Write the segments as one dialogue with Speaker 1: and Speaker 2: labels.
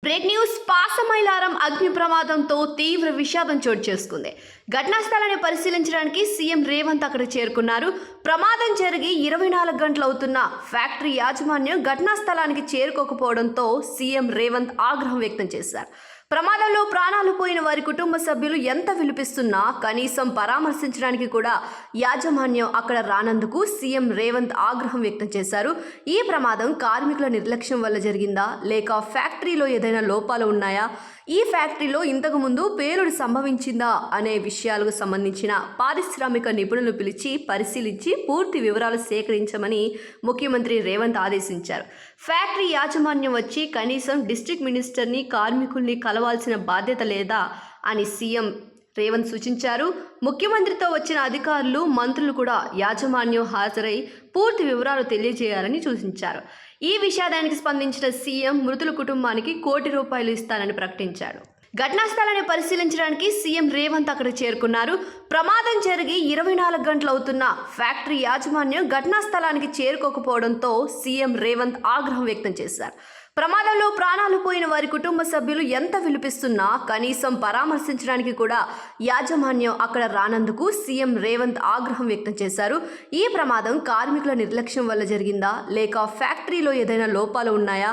Speaker 1: Break news Pashamylaram అగ్ని ప్రమాదంతో తీవ్ర విషాదం చోటు చేసుకుంది. ఘటనా స్థలాన్ని పరిశీలించడానికి సీఎం రేవంత్ అక్కడ చేరుకున్నారు. ప్రమాదం జరిగి 24 గంటలు అవుతున్న ఫ్యాక్టరీ యాజమాన్యం ఘటనా స్థలానికి చేరుకోకపోవడంతో సీఎం రేవంత్ ఆగ్రహం వ్యక్తం చేశారు. ప్రమాదంలో ప్రాణాలు పోయిన వారి కుటుంబ సభ్యులు ఎంత విలిపిస్తున్నా కనీసం పరామర్శించడానికి కూడా యాజమాన్యం అక్కడ రానందుకు సీఎం రేవంత్ ఆగ్రహం వ్యక్తం చేశారు. ఈ ప్రమాదం కార్మికుల నిర్లక్ష్యం వల్ల జరిగిందా లేక ఫ్యాక్టరీలో ఏదైనా లోపాలు ఉన్నాయా, ఈ ఫ్యాక్టరీలో ఇంతకు ముందు పేలుడు సంభవించిందా అనే విషయాలకు సంబంధించిన పారిశ్రామిక నిపుణులు పిలిచి పరిశీలించి పూర్తి వివరాలు సేకరించమని ముఖ్యమంత్రి రేవంత్ ఆదేశించారు. ఫ్యాక్టరీ యాజమాన్యం వచ్చి కనీసం డిస్ట్రిక్ట్ మినిస్టర్ని, కార్మికుల్ని కలవాల్సిన బాధ్యత లేదా అని సీఎం రేవంత్ సూచించారు. ముఖ్యమంత్రితో వచ్చిన అధికారులు, మంత్రులు కూడా యాజమాన్యం హాజరై పూర్తి వివరాలు తెలియజేయాలని సూచించారు. ఈ విషాదానికి స్పందించిన సీఎం మృతుల కుటుంబానికి ₹1 కోటి ఇస్తానని ప్రకటించాడు. ఘటనా స్థలాన్ని పరిశీలించడానికి సీఎం రేవంత్ అక్కడ చేరుకున్నారు. ప్రమాదం జరిగి 24 గంటలు అవుతున్న ఫ్యాక్టరీ యాజమాన్యం ఘటనా స్థలానికి చేరుకోకపోవడంతో సీఎం రేవంత్ ఆగ్రహం వ్యక్తం చేశారు. ప్రమాదంలో ప్రాణాలు పోయిన వారి కుటుంబ సభ్యులు ఎంత విలిపిస్తున్నా కనీసం పరామర్శించడానికి కూడా యాజమాన్యం అక్కడ రానందుకు సీఎం రేవంత్ ఆగ్రహం వ్యక్తం చేశారు. ఈ ప్రమాదం కార్మికుల నిర్లక్ష్యం వల్ల జరిగిందా లేక ఫ్యాక్టరీలో ఏదైనా లోపాలు ఉన్నాయా,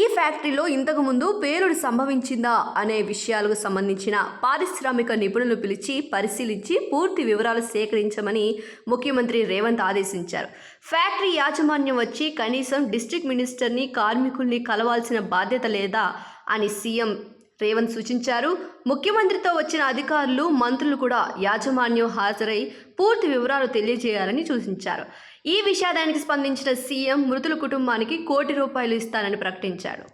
Speaker 1: ఈ ఫ్యాక్టరీలో ఇంతకు ముందు పేలుడు సంభవించిందా అనే విషయాలకు సంబంధించిన పారిశ్రామిక నిపుణులు పిలిచి పరిశీలించి పూర్తి వివరాలు సేకరించమని ముఖ్యమంత్రి రేవంత్ ఆదేశించారు. ఫ్యాక్టరీ యాజమాన్యం వచ్చి కనీసం డిస్ట్రిక్ట్ మినిస్టర్ని, కార్మికుల్ని కలవాల్సిన బాధ్యత లేదా అని సీఎం రేవంత్ సూచించారు. ముఖ్యమంత్రితో వచ్చిన అధికారులు, మంత్రులు కూడా యాజమాన్యం హాజరై పూర్తి వివరాలు తెలియజేయాలని సూచించారు. ఈ విషాదానికి స్పందించిన సీఎం మృతుల కుటుంబానికి ₹1 కోటి ఇస్తానని ప్రకటించాడు.